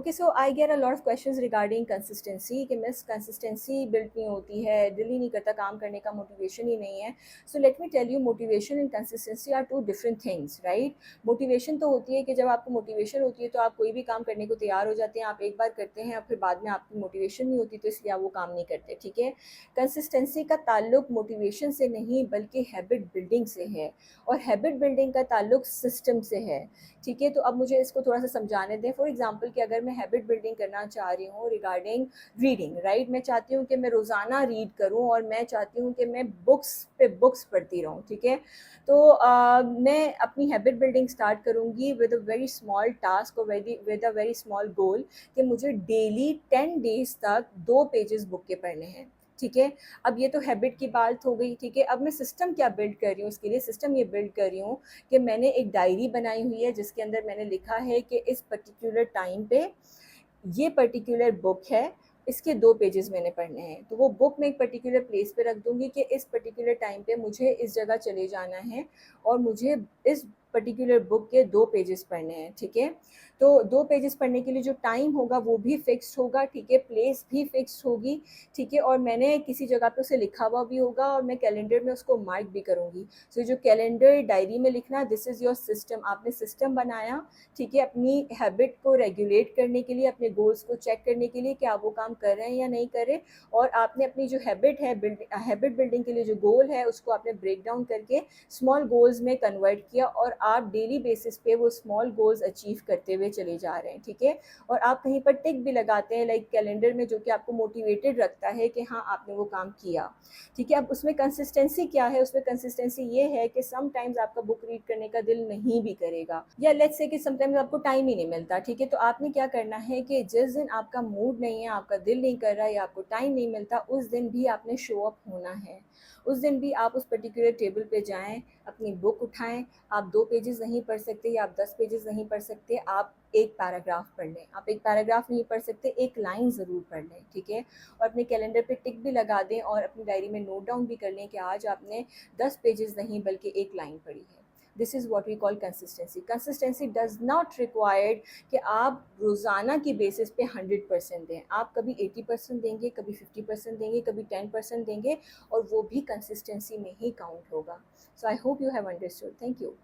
Okay, so I get a lot of questions regarding consistency कि miss consistency build नहीं होती है, दिल ही नहीं करता काम करने का, मोटिवेशन ही नहीं है। So let me tell you, motivation and consistency are two different things, right. Motivation तो होती है कि जब आपको मोटिवेशन होती है तो आप कोई भी काम करने को तैयार हो जाते हैं, आप एक बार करते हैं और फिर बाद में आपकी मोटिवेशन नहीं होती तो इसलिए आप वो काम नहीं करते, ठीक है। कंसिस्टेंसी का ताल्लुक मोटिवेशन से नहीं बल्कि हैबिट बिल्डिंग से है, और हैबिट बिल्डिंग का ताल्लुक सिस्टम से है, ठीक है। तो अब मुझे इसको थोड़ा सा समझाने दें। फॉर एग्जांपल कि अगर मैं हैबिट बिल्डिंग करना चाह रही हूँ रिगार्डिंग रीडिंग, राइट, मैं चाहती हूँ कि मैं रोज़ाना रीड करूँ और मैं चाहती हूँ कि मैं बुक्स पे बुक्स पढ़ती रहूँ, ठीक है। तो मैं अपनी हैबिट बिल्डिंग स्टार्ट करूँगी with a very small task और with a very small goal कि मुझे डेली 10 डेज तक 2 पेजेस बुक के पढ़ने हैं, ठीक है। अब ये तो हैबिट की बात हो गई, ठीक है। अब मैं सिस्टम क्या बिल्ड कर रही हूँ, उसके लिए सिस्टम ये बिल्ड कर रही हूँ कि मैंने एक डायरी बनाई हुई है जिसके अंदर मैंने लिखा है कि इस पर्टिकुलर टाइम पे ये पर्टिकुलर बुक है, इसके 2 पेजेस मैंने पढ़ने हैं। तो वो बुक मैं एक पर्टिकुलर प्लेस पे रख दूंगी कि इस पर्टिकुलर टाइम पे मुझे इस जगह चले जाना है और मुझे इस पर्टिकुलर बुक के 2 पेजेस पढ़ने हैं, ठीक है। तो 2 पेजेस पढ़ने के लिए जो टाइम होगा वो भी फिक्स्ड होगा, ठीक है, प्लेस भी फिक्स्ड होगी, ठीक है। और मैंने किसी जगह पे उसे लिखा हुआ भी होगा और मैं कैलेंडर में उसको मार्क भी करूँगी। सो जो कैलेंडर डायरी में लिखना, दिस इज़ योर सिस्टम। आपने सिस्टम बनाया, ठीक है, अपनी हैबिट को रेगुलेट करने के लिए, अपने गोल्स को चेक करने के लिए कि आप वो काम कर रहे हैं या नहीं कर रहे। और आपने अपनी जो हैबिट है, हैबिट बिल्डिंग के लिए जो गोल है उसको आपने ब्रेक डाउन करके स्मॉल गोल्स में कन्वर्ट किया और आप डेली बेसिस पे वो स्मॉल गोल्स अचीव करते हुए चले जा रहे हैं, ठीक है। और आप कहीं पर टिक भी लगाते हैं लाइक कैलेंडर में, जो कि आपको मोटिवेटेड रखता है कि हाँ आपने वो काम किया, ठीक है। अब उसमें कंसिस्टेंसी क्या है, उसमें कंसिस्टेंसी ये है कि समटाइम्स आपका बुक रीड करने का दिल नहीं भी करेगा, या लेट्स से कि समटाइम्स आपको टाइम ही नहीं मिलता, ठीक है। तो आपने क्या करना है कि जिस दिन आपका मूड नहीं है, आपका दिल नहीं कर रहा है या आपको टाइम नहीं मिलता, उस दिन भी आपने शो अप होना है। उस दिन भी आप उस पर्टिकुलर टेबल पे जाएं, अपनी बुक उठाएं। आप 2 पेजेस नहीं पढ़ सकते या आप 10 पेजेस नहीं पढ़ सकते, आप एक पैराग्राफ पढ़ लें। आप एक पैराग्राफ नहीं पढ़ सकते, एक लाइन ज़रूर पढ़ लें, ठीक है। और अपने कैलेंडर पे टिक भी लगा दें और अपनी डायरी में नोट डाउन भी कर लें कि आज आपने 10 पेजेस नहीं बल्कि एक लाइन पढ़ी है। This is what we call consistency. Consistency does not required कि आप रोज़ाना की बेसिस पे 100% दें। आप कभी 80% देंगे, कभी 50% देंगे, कभी 10% देंगे, और वो भी कंसिस्टेंसी में ही काउंट होगा। So I hope you have understood. Thank you.